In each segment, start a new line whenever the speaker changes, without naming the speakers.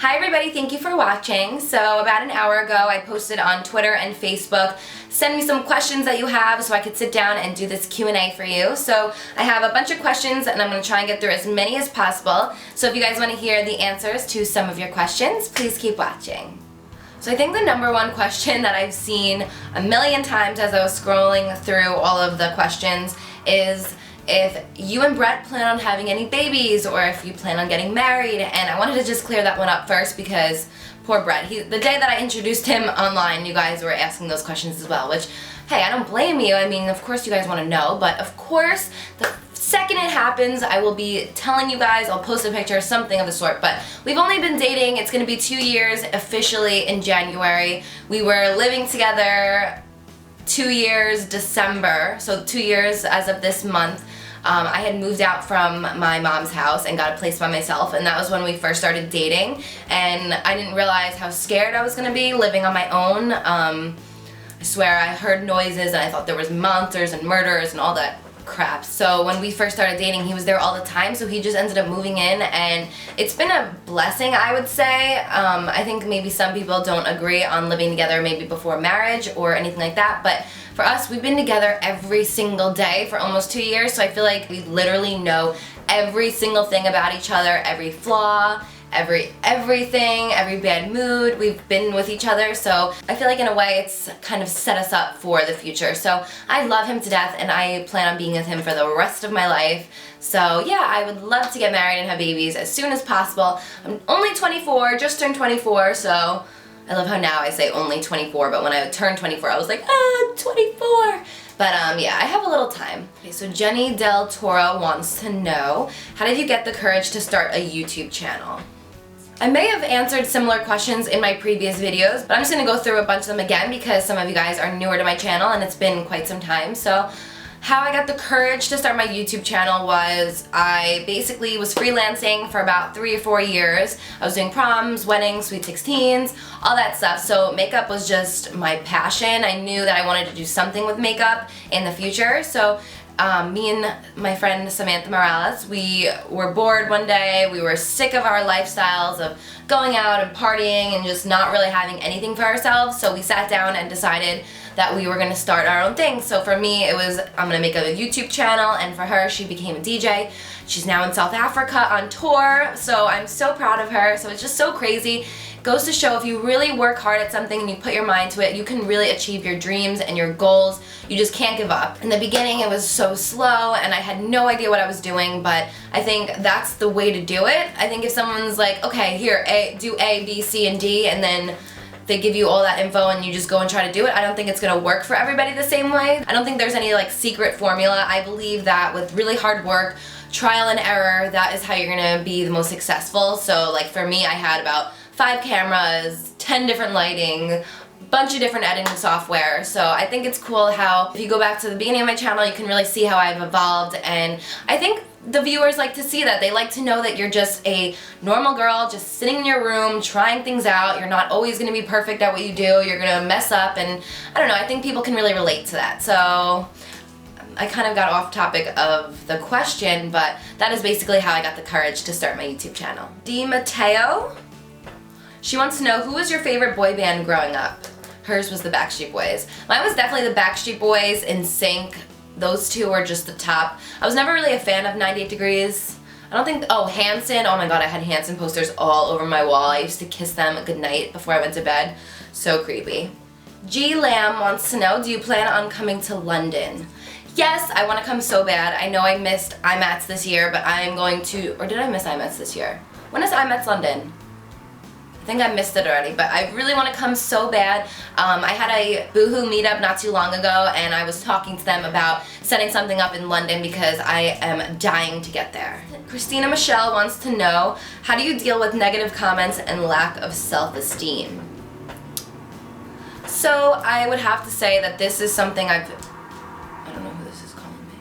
Hi everybody, thank you for watching. So about an hour ago I posted on Twitter and Facebook, send me some questions that you have so I could sit down and do this Q&A for you. So I have a bunch of questions and I'm going to try and get through as many as possible. So if you guys want to hear the answers to some of your questions, please keep watching. So I think the number one question that I've seen a million times as I was scrolling through all of the questions is if you and Brett plan on having any babies or if you plan on getting married, and I wanted to just clear that one up first because poor Brett, the day that I introduced him online, you guys were asking those questions as well, which, hey, I don't blame you. I mean, of course you guys want to know, but of course, the second it happens, I will be telling you guys, I'll post a picture, something of the sort, but we've only been dating, it's going to be 2 years officially in January. We were living together 2 years December, so 2 years as of this month. I had moved out from my mom's house and got a place by myself, and that was when we first started dating, and I didn't realize how scared I was going to be living on my own. I swear I heard noises and I thought there was monsters and murders and all that crap. So when we first started dating, he was there all the time, so he just ended up moving in, and it's been a blessing, I would say. I think maybe some people don't agree on living together maybe before marriage or anything like that, but for us, we've been together every single day for almost 2 years, so I feel like we literally know every single thing about each other, every flaw, everything, every bad mood. We've been with each other, so I feel like in a way it's kind of set us up for the future. So I love him to death and I plan on being with him for the rest of my life. So yeah, I would love to get married and have babies as soon as possible. I'm only 24, just turned 24, so I love how now I say only 24, but when I turned 24 I was like, 24! But yeah, I have a little time. Okay, so Jenny Del Toro wants to know, how did you get the courage to start a YouTube channel? I may have answered similar questions in my previous videos, but I'm just going to go through a bunch of them again because some of you guys are newer to my channel and it's been quite some time. So how I got the courage to start my YouTube channel was I basically was freelancing for about 3 or 4 years. I was doing proms, weddings, sweet 16s, all that stuff. So makeup was just my passion. I knew that I wanted to do something with makeup in the future. So me and my friend Samantha Morales, we were bored one day. We were sick of our lifestyles of going out and partying and just not really having anything for ourselves. So we sat down and decided that we were going to start our own thing. So for me, it was, I'm going to make a YouTube channel, and for her, she became a DJ. She's now in South Africa on tour, so I'm so proud of her. So it's just so crazy. Goes to show if you really work hard at something and you put your mind to it, you can really achieve your dreams and your goals. You just can't give up. In the beginning it was so slow and I had no idea what I was doing, but I think that's the way to do it. I think if someone's like, okay, here, do A, B, C, and D, and then they give you all that info and you just go and try to do it, I don't think it's gonna work for everybody the same way. I don't think there's any like secret formula. I believe that with really hard work, trial and error, that is how you're gonna be the most successful. So like for me, I had about 5 cameras, 10 different lighting, bunch of different editing software. So I think it's cool how if you go back to the beginning of my channel, you can really see how I've evolved, and I think the viewers like to see that. They like to know that you're just a normal girl just sitting in your room trying things out. You're not always going to be perfect at what you do. You're going to mess up, and I don't know, I think people can really relate to that. So I kind of got off topic of the question, but that is basically how I got the courage to start my YouTube channel. D. Mateo, she wants to know, who was your favorite boy band growing up? Hers was the Backstreet Boys. Mine was definitely the Backstreet Boys, NSYNC. Those two were just the top. I was never really a fan of 98 Degrees. I don't think, oh, Hanson. Oh my god, I had Hanson posters all over my wall. I used to kiss them goodnight before I went to bed. So creepy. G. Lamb wants to know, do you plan on coming to London? Yes, I want to come so bad. I know I missed IMATS this year, but I'm going to, or did I miss IMATS this year? When is IMATS London? I think I missed it already, but I really want to come so bad. I had a Boohoo meetup not too long ago, and I was talking to them about setting something up in London because I am dying to get there. Christina Michelle wants to know, how do you deal with negative comments and lack of self-esteem? So I would have to say that this is something I don't know who this is calling me.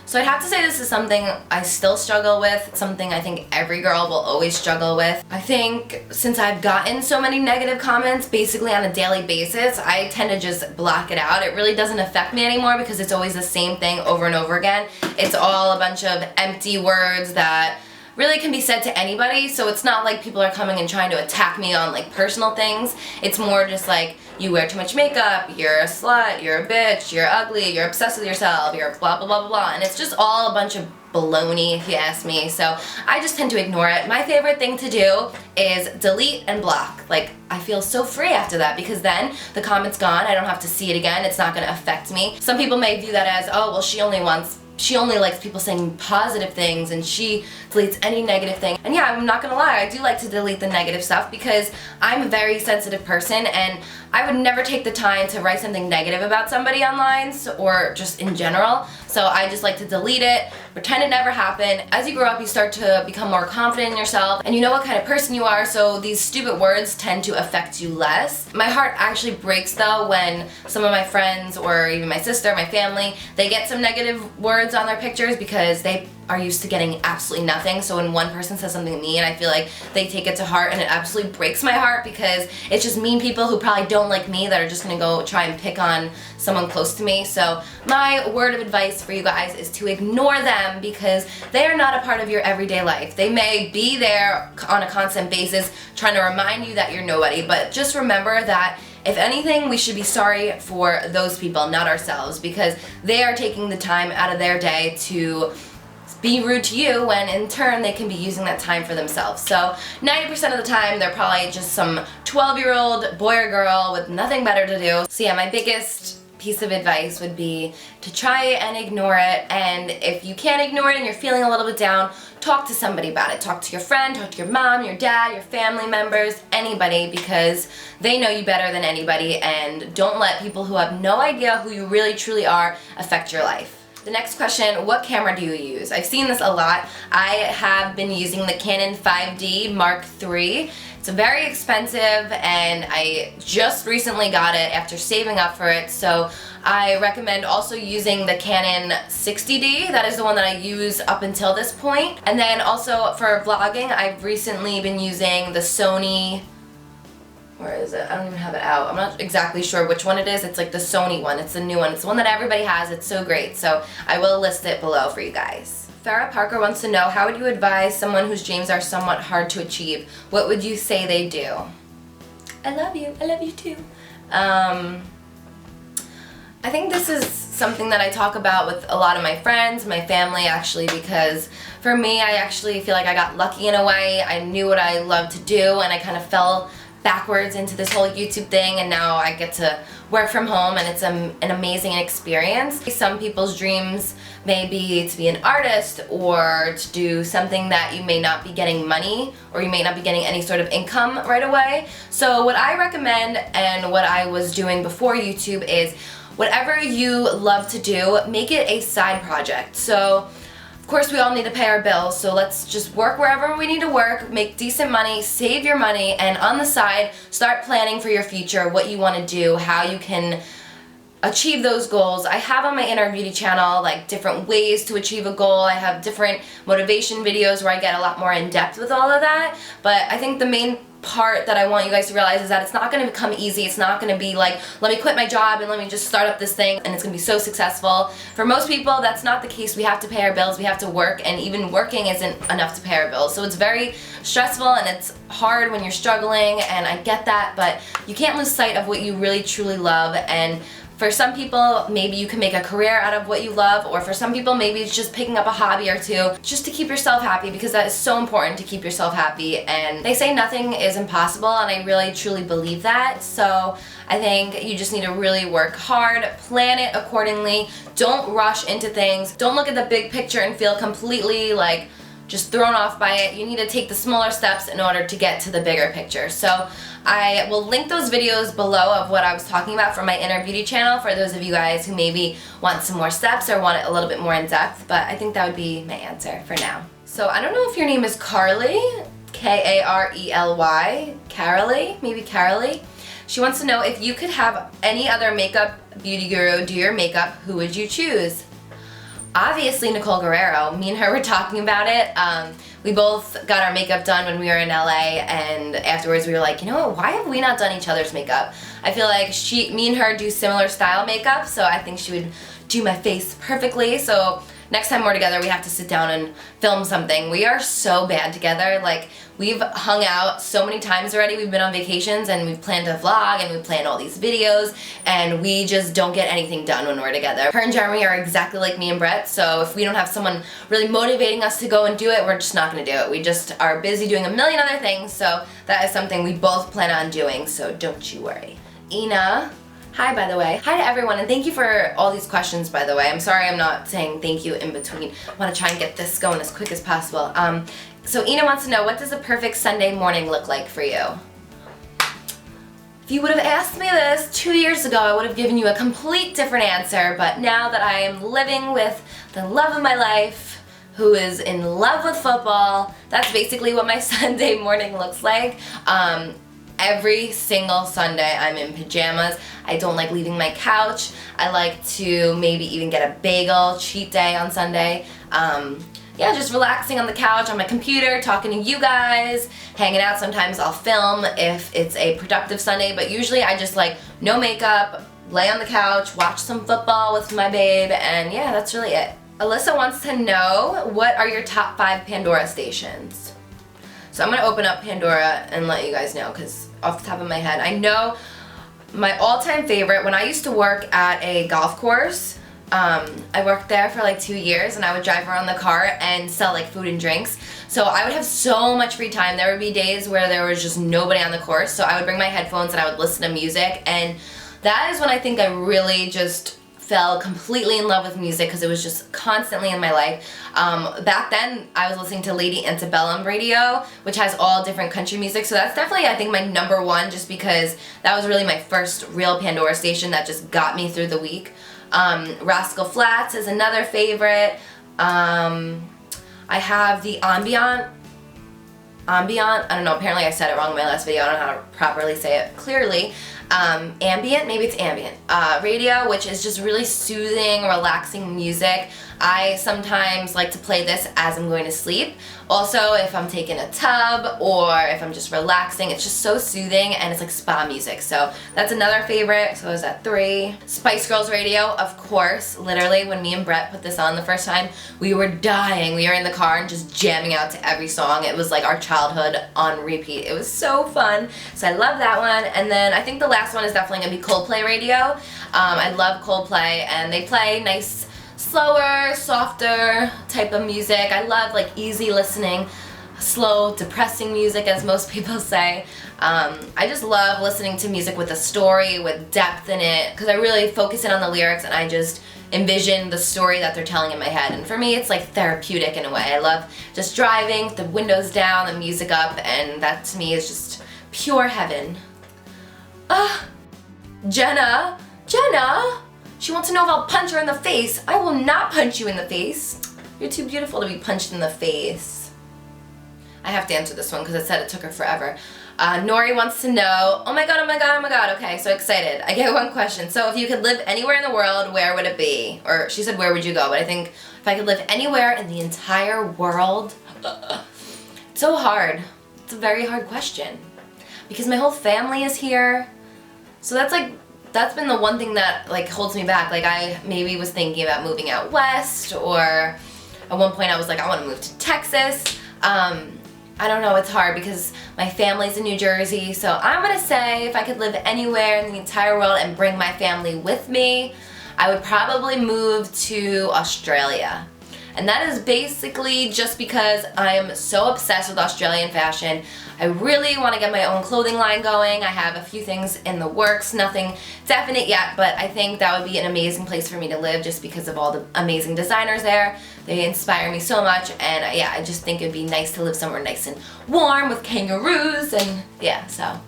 So I'd have to say this is something I still struggle with, something I think every girl will always struggle with. I think since I've gotten so many negative comments basically on a daily basis, I tend to just block it out. It really doesn't affect me anymore because it's always the same thing over and over again. It's all a bunch of empty words that really can be said to anybody, so it's not like people are coming and trying to attack me on like personal things. It's more just like, you wear too much makeup, you're a slut, you're a bitch, you're ugly, you're obsessed with yourself, you're blah blah blah blah blah, and it's just all a bunch of baloney if you ask me, so I just tend to ignore it. My favorite thing to do is delete and block. Like, I feel so free after that because then the comment's gone, I don't have to see it again, it's not going to affect me. Some people may view that as, oh well, she only likes people saying positive things and she deletes any negative thing. And yeah, I'm not gonna lie, I do like to delete the negative stuff because I'm a very sensitive person and I would never take the time to write something negative about somebody online or just in general. So I just like to delete it, pretend it never happened. As you grow up, you start to become more confident in yourself and you know what kind of person you are, so these stupid words tend to affect you less. My heart actually breaks though when some of my friends or even my sister, my family, they get some negative words on their pictures because they are used to getting absolutely nothing. So when one person says something mean, I feel like they take it to heart and it absolutely breaks my heart because it's just mean people who probably don't like me that are just gonna go try and pick on someone close to me. So my word of advice for you guys is to ignore them because they are not a part of your everyday life. They may be there on a constant basis trying to remind you that you're nobody, but just remember that if anything, we should be sorry for those people, not ourselves, because they are taking the time out of their day to be rude to you when in turn they can be using that time for themselves. So 90% of the time they're probably just some 12-year-old boy or girl with nothing better to do. So yeah, my biggest piece of advice would be to try and ignore it, and if you can't ignore it and you're feeling a little bit down, talk to somebody about it. Talk to your friend, talk to your mom, your dad, your family members, anybody, because they know you better than anybody, and don't let people who have no idea who you really truly are affect your life. The next question, what camera do you use? I've seen this a lot. I have been using the Canon 5D Mark III. It's very expensive and I just recently got it after saving up for it, so I recommend also using the Canon 60D. That is the one that I use up until this point. And then also for vlogging, I've recently been using the Sony, where is it? I don't even have it out. I'm not exactly sure which one it is. It's like the Sony one. It's the new one. It's the one that everybody has. It's so great. So I will list it below for you guys. Farrah Parker wants to know, how would you advise someone whose dreams are somewhat hard to achieve? What would you say they do? I love you. I love you too. I think this is something that I talk about with a lot of my friends, my family actually, because for me, I actually feel like I got lucky in a way. I knew what I loved to do and I kind of fell backwards into this whole YouTube thing, and now I get to work from home and it's an amazing experience. Some people's dreams may be to be an artist or to do something that you may not be getting money or you may not be getting any sort of income right away. So what I recommend and what I was doing before YouTube is whatever you love to do, make it a side project. So of course, we all need to pay our bills, so let's just work wherever we need to work, make decent money, save your money, and on the side, start planning for your future, what you want to do, how you can achieve those goals. I have on my Inner Beauty channel like different ways to achieve a goal. I have different motivation videos where I get a lot more in depth with all of that, but I think the main part that I want you guys to realize is that it's not going to become easy. It's not going to be like, let me quit my job and let me just start up this thing and it's going to be so successful. For most people, that's not the case. We have to pay our bills, we have to work, and even working isn't enough to pay our bills. So it's very stressful and it's hard when you're struggling, and I get that, but you can't lose sight of what you really truly love. And for some people, maybe you can make a career out of what you love, or for some people, maybe it's just picking up a hobby or two just to keep yourself happy, because that is so important to keep yourself happy. And they say nothing is impossible, and I really truly believe that. So I think you just need to really work hard, plan it accordingly, don't rush into things, don't look at the big picture and feel completely like just thrown off by it. You need to take the smaller steps in order to get to the bigger picture. So I will link those videos below of what I was talking about from my Inner Beauty channel for those of you guys who maybe want some more steps or want it a little bit more in depth, but I think that would be my answer for now. So I don't know if your name is Carly, K-A-R-E-L-Y, Carolee, maybe Carolee. She wants to know, if you could have any other makeup beauty guru do your makeup, who would you choose? Obviously Nicole Guerrero. Me and her were talking about it. We both got our makeup done when we were in LA, and afterwards we were like, you know what, why have we not done each other's makeup? I feel like me and her do similar style makeup, so I think she would do my face perfectly. So next time we're together, we have to sit down and film something. We are so bad together. Like, we've hung out so many times already. We've been on vacations and we've planned a vlog and we've planned all these videos, and we just don't get anything done when we're together. Her and Jeremy are exactly like me and Brett, so if we don't have someone really motivating us to go and do it, we're just not gonna do it. We just are busy doing a million other things, so that is something we both plan on doing, so don't you worry. Ina. Hi, by the way. Hi to everyone, and thank you for all these questions, by the way. I'm sorry I'm not saying thank you in between. I want to try and get this going as quick as possible. So Ina wants to know, what does a perfect Sunday morning look like for you? If you would have asked me this 2 years ago, I would have given you a complete different answer, but now that I am living with the love of my life, who is in love with football, that's basically what my Sunday morning looks like. Every single Sunday I'm in pajamas. I don't like leaving my couch. I like to maybe even get a bagel, cheat day on Sunday. Yeah, just relaxing on the couch, on my computer, talking to you guys, hanging out. Sometimes I'll film if it's a productive Sunday, but usually I just like no makeup, lay on the couch, watch some football with my babe, and yeah, that's really it. Alyssa wants to know, what are your top 5 Pandora stations? So I'm gonna open up Pandora and let you guys know, because off the top of my head, I know my all-time favorite, when I used to work at a golf course, I worked there for like 2 years, and I would drive around the car and sell like food and drinks. So I would have so much free time. There would be days where there was just nobody on the course, so I would bring my headphones and I would listen to music, and that is when I think I really just fell completely in love with music, because it was just constantly in my life. Back then, I was listening to Lady Antebellum radio, which has all different country music, so that's definitely, I think, my number one, just because that was really my first real Pandora station that just got me through the week. Rascal Flatts is another favorite. I have the Ambient, I don't know, apparently I said it wrong in my last video, I don't know how to properly say it clearly. Ambient, maybe it's Ambient, radio, which is just really soothing, relaxing music. I sometimes like to play this as I'm going to sleep. Also, if I'm taking a tub or if I'm just relaxing, it's just so soothing, and it's like spa music. So that's another favorite. So I was at 3. Spice Girls radio, of course. Literally, when me and Brett put this on the first time, we were dying. We were in the car and just jamming out to every song. It was like our childhood on repeat. It was so fun. So I love that one. And then I think the last one is definitely gonna be Coldplay radio. I love Coldplay, and they play nice, slower, softer type of music. I love like easy listening, slow, depressing music, as most people say. I just love listening to music with a story, with depth in it, because I really focus in on the lyrics and I just envision the story that they're telling in my head. And for me, it's like therapeutic in a way. I love just driving, the windows down, the music up, and that to me is just pure heaven. Jenna, she wants to know if I'll punch her in the face. I will not punch you in the face. You're too beautiful to be punched in the face. I have to answer this one because it said it took her forever. Nori wants to know, oh my god, okay, so excited. I get one question. So if you could live anywhere in the world, where would it be? Or she said, where would you go? But I think if I could live anywhere in the entire world, it's so hard. It's a very hard question. Because my whole family is here. So that's been the one thing that like holds me back. Like, I maybe was thinking about moving out west, or at one point I was like, I want to move to Texas. I don't know, it's hard because my family's in New Jersey, so I'm gonna say if I could live anywhere in the entire world and bring my family with me, I would probably move to Australia. And that is basically just because I'm so obsessed with Australian fashion. I really want to get my own clothing line going. I have a few things in the works, nothing definite yet, but I think that would be an amazing place for me to live just because of all the amazing designers there. They inspire me so much, and yeah, I just think it'd be nice to live somewhere nice and warm with kangaroos, and yeah, so.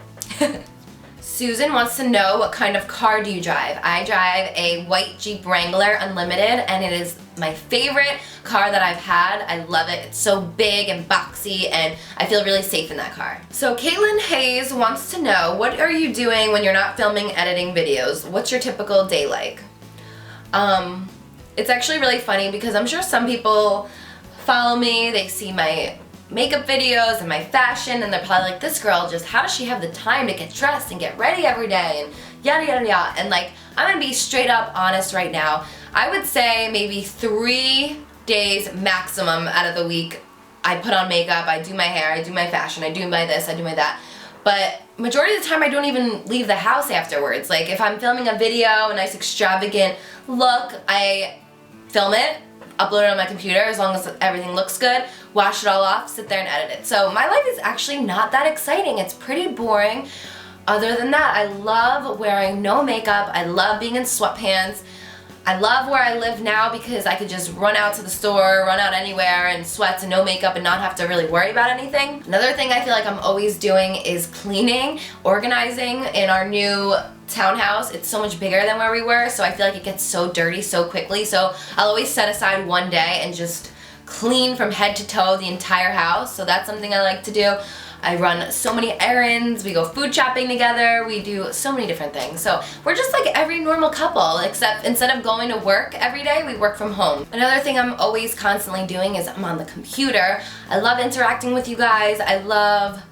Susan wants to know, what kind of car do you drive? I drive a white Jeep Wrangler Unlimited, and it is my favorite car that I've had. I love it. It's so big and boxy, and I feel really safe in that car. So Caitlin Hayes wants to know, what are you doing when you're not filming, editing videos? What's your typical day like? It's actually really funny because I'm sure some people follow me, they see my makeup videos and my fashion, and they're probably like, this girl just, how does she have the time to get dressed and get ready every day and yada yada yada. And like, I'm gonna be straight up honest right now. I would say maybe 3 days maximum out of the week I put on makeup, I do my hair, I do my fashion, I do my this, I do my that. But majority of the time I don't even leave the house afterwards. Like if I'm filming a video, a nice extravagant look, I film it, upload it on my computer as long as everything looks good, wash it all off, sit there and edit it. So my life is actually not that exciting. It's pretty boring. Other than that, I love wearing no makeup. I love being in sweatpants. I love where I live now because I could just run out to the store, run out anywhere in sweats and no makeup and not have to really worry about anything. Another thing I feel like I'm always doing is cleaning, organizing in our new townhouse. It's so much bigger than where we were, so I feel like it gets so dirty so quickly. So I'll always set aside one day and just clean from head to toe the entire house. So that's something I like to do. I run so many errands, we go food shopping together, we do so many different things. So we're just like every normal couple, except instead of going to work every day, we work from home. Another thing I'm always constantly doing is I'm on the computer. I love interacting with you guys. I love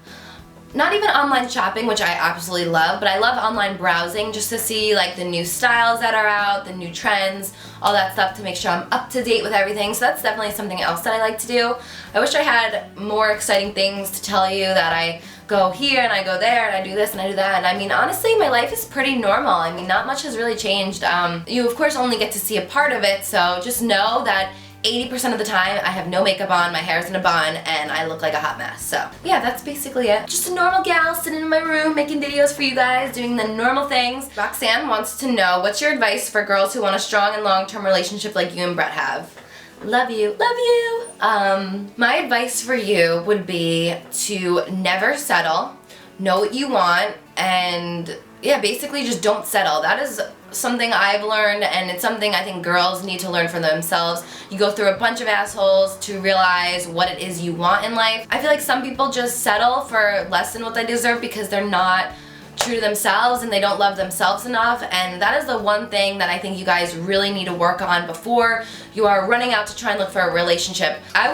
not even online shopping, which I absolutely love, but I love online browsing just to see like the new styles that are out, the new trends, all that stuff to make sure I'm up to date with everything. So that's definitely something else that I like to do. I wish I had more exciting things to tell you that I go here and I go there and I do this and I do that. And I mean, honestly, my life is pretty normal. I mean, not much has really changed. You of course only get to see a part of it, so just know that 80% of the time I have no makeup on, my hair's in a bun, and I look like a hot mess. So yeah, that's basically it. Just a normal gal sitting in my room making videos for you guys, doing the normal things. Roxanne wants to know, what's your advice for girls who want a strong and long-term relationship like you and Brett have? Love you. Love you! My advice for you would be to never settle, know what you want, and yeah, basically just don't settle. That is something I've learned, and it's something I think girls need to learn for themselves. You go through a bunch of assholes to realize what it is you want in life. I feel like some people just settle for less than what they deserve because they're not true to themselves and they don't love themselves enough, and that is the one thing that I think you guys really need to work on before you are running out to try and look for a relationship. I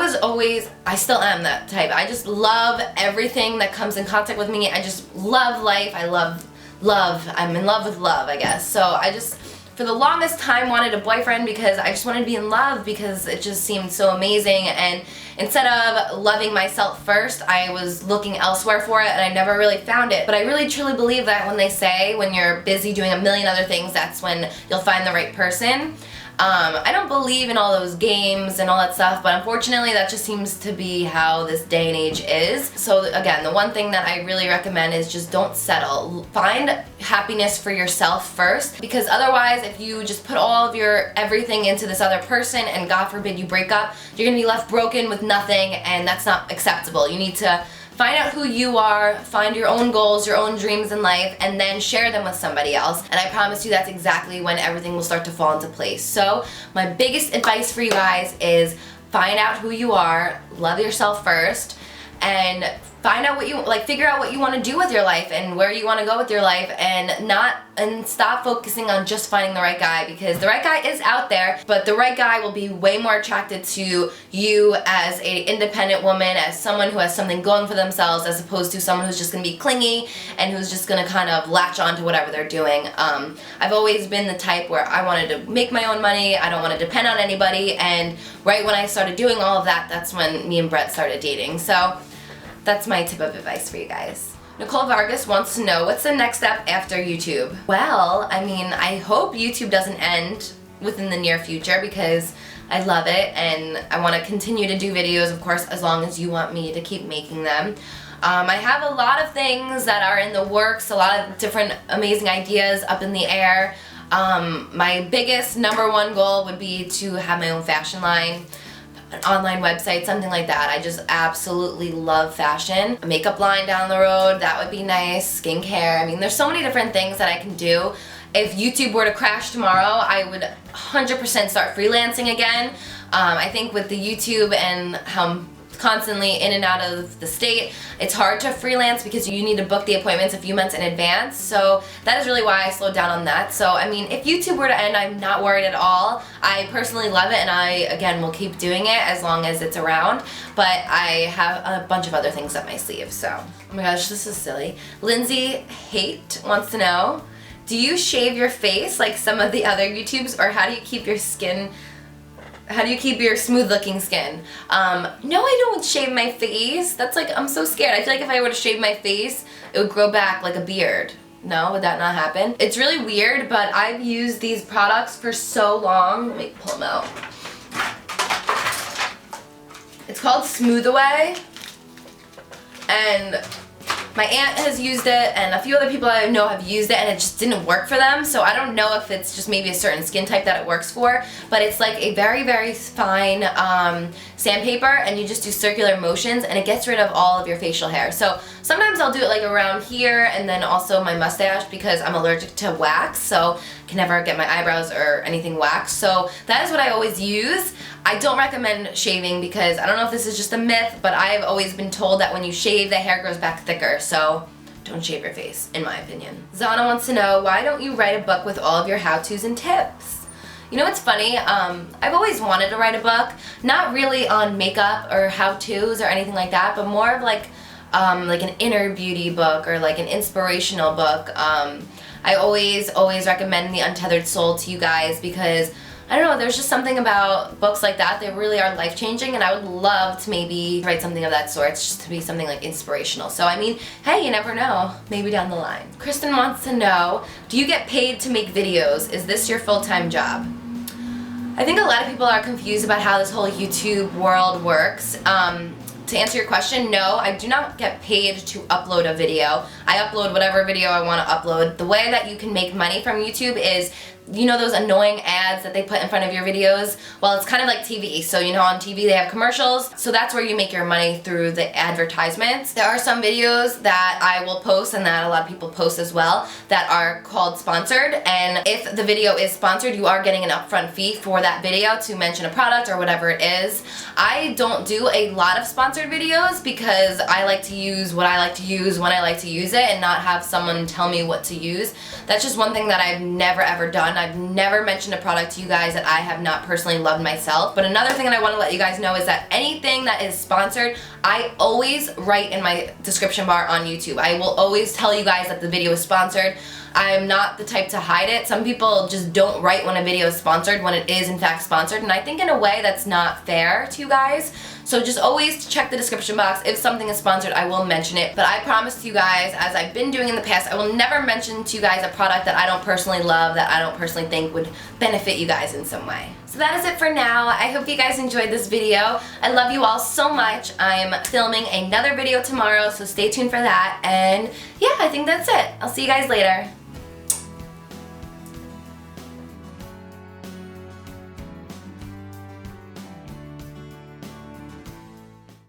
still am that type. I just love everything that comes in contact with me. I just love life. I love love. I'm in love with love, I guess. So I just, for the longest time, wanted a boyfriend because I just wanted to be in love because it just seemed so amazing, and instead of loving myself first, I was looking elsewhere for it and I never really found it. But I really truly believe that when they say when you're busy doing a million other things, that's when you'll find the right person. I don't believe in all those games and all that stuff, but unfortunately that just seems to be how this day and age is. So again, the one thing that I really recommend is just don't settle. Find happiness for yourself first, because otherwise if you just put all of your everything into this other person and God forbid you break up, you're gonna be left broken with nothing, and that's not acceptable. You need to find out who you are, find your own goals, your own dreams in life, and then share them with somebody else. And I promise you that's exactly when everything will start to fall into place. So my biggest advice for you guys is find out who you are, love yourself first, and find out what you like, figure out what you want to do with your life and where you want to go with your life, and stop focusing on just finding the right guy, because the right guy is out there, but the right guy will be way more attracted to you as a independent woman, as someone who has something going for themselves, as opposed to someone who's just going to be clingy and who's just going to kind of latch on to whatever they're doing. I've always been the type where I wanted to make my own money, I don't want to depend on anybody, and right when I started doing all of that, that's when me and Brett started dating. So that's my tip of advice for you guys. Nicole Vargas wants to know, what's the next step after YouTube? Well, I mean, I hope YouTube doesn't end within the near future because I love it and I want to continue to do videos, of course, as long as you want me to keep making them. I have a lot of things that are in the works, a lot of different amazing ideas up in the air. My biggest #1 goal would be to have my own fashion line, an online website, something like that. I just absolutely love fashion. A makeup line down the road, that would be nice. Skincare, I mean, there's so many different things that I can do. If YouTube were to crash tomorrow, I would 100% start freelancing again. I think with the YouTube and how I'm constantly in and out of the state, it's hard to freelance because you need to book the appointments a few months in advance. So that is really why I slowed down on that. So I mean, if YouTube were to end, I'm not worried at all. I personally love it, and I, again, will keep doing it as long as it's around. But I have a bunch of other things up my sleeve, so. Oh my gosh, this is silly. Lindsay Hate wants to know, do you shave your face like some of the other YouTubes, or how do you keep your skin How do you keep your smooth looking skin? No, I don't shave my face. That's like, I'm so scared. I feel like if I were to shave my face, it would grow back like a beard. No, would that not happen? It's really weird, but I've used these products for so long. Let me pull them out. It's called Smooth Away, and my aunt has used it, and a few other people I know have used it, and it just didn't work for them. So I don't know if it's just maybe a certain skin type that it works for, but it's like a very, very fine sandpaper, and you just do circular motions, and it gets rid of all of your facial hair. So sometimes I'll do it like around here, and then also my mustache, because I'm allergic to wax, so I can never get my eyebrows or anything waxed. So that is what I always use. I don't recommend shaving because I don't know if this is just a myth, but I've always been told that when you shave, the hair grows back thicker. So don't shave your face, in my opinion. Zana wants to know, why don't you write a book with all of your how-tos and tips? You know what's funny? I've always wanted to write a book, not really on makeup or how-tos or anything like that, but more of like an inner beauty book or like an inspirational book. I always recommend The Untethered Soul to you guys because I don't know, there's just something about books like that. They really are life-changing, and I would love to maybe write something of that sort, just to be something like inspirational. So I mean, hey, you never know, maybe down the line. Kristen wants to know, do you get paid to make videos? Is this your full-time job? I think a lot of people are confused about how this whole YouTube world works. To answer your question, no, I do not get paid to upload a video. I upload whatever video I want to upload. The way that you can make money from YouTube is, you know those annoying ads that they put in front of your videos? Well, it's kind of like TV. So you know on TV they have commercials. So that's where you make your money, through the advertisements. There are some videos that I will post, and that a lot of people post as well, that are called sponsored. And if the video is sponsored, you are getting an upfront fee for that video to mention a product or whatever it is. I don't do a lot of sponsored videos because I like to use what I like to use when I like to use it and not have someone tell me what to use. That's just one thing that I've never ever done. I've never mentioned a product to you guys that I have not personally loved myself. But another thing that I want to let you guys know is that anything that is sponsored, I always write in my description bar on YouTube. I will always tell you guys that the video is sponsored. I'm not the type to hide it. Some people just don't write when a video is sponsored when it is in fact sponsored, and I think in a way that's not fair to you guys. So just always check the description box. If something is sponsored, I will mention it. But I promise to you guys, as I've been doing in the past, I will never mention to you guys a product that I don't personally love, that I don't personally think would benefit you guys in some way. So that is it for now. I hope you guys enjoyed this video. I love you all so much. I'm filming another video tomorrow, so stay tuned for that. And yeah, I think that's it. I'll see you guys later.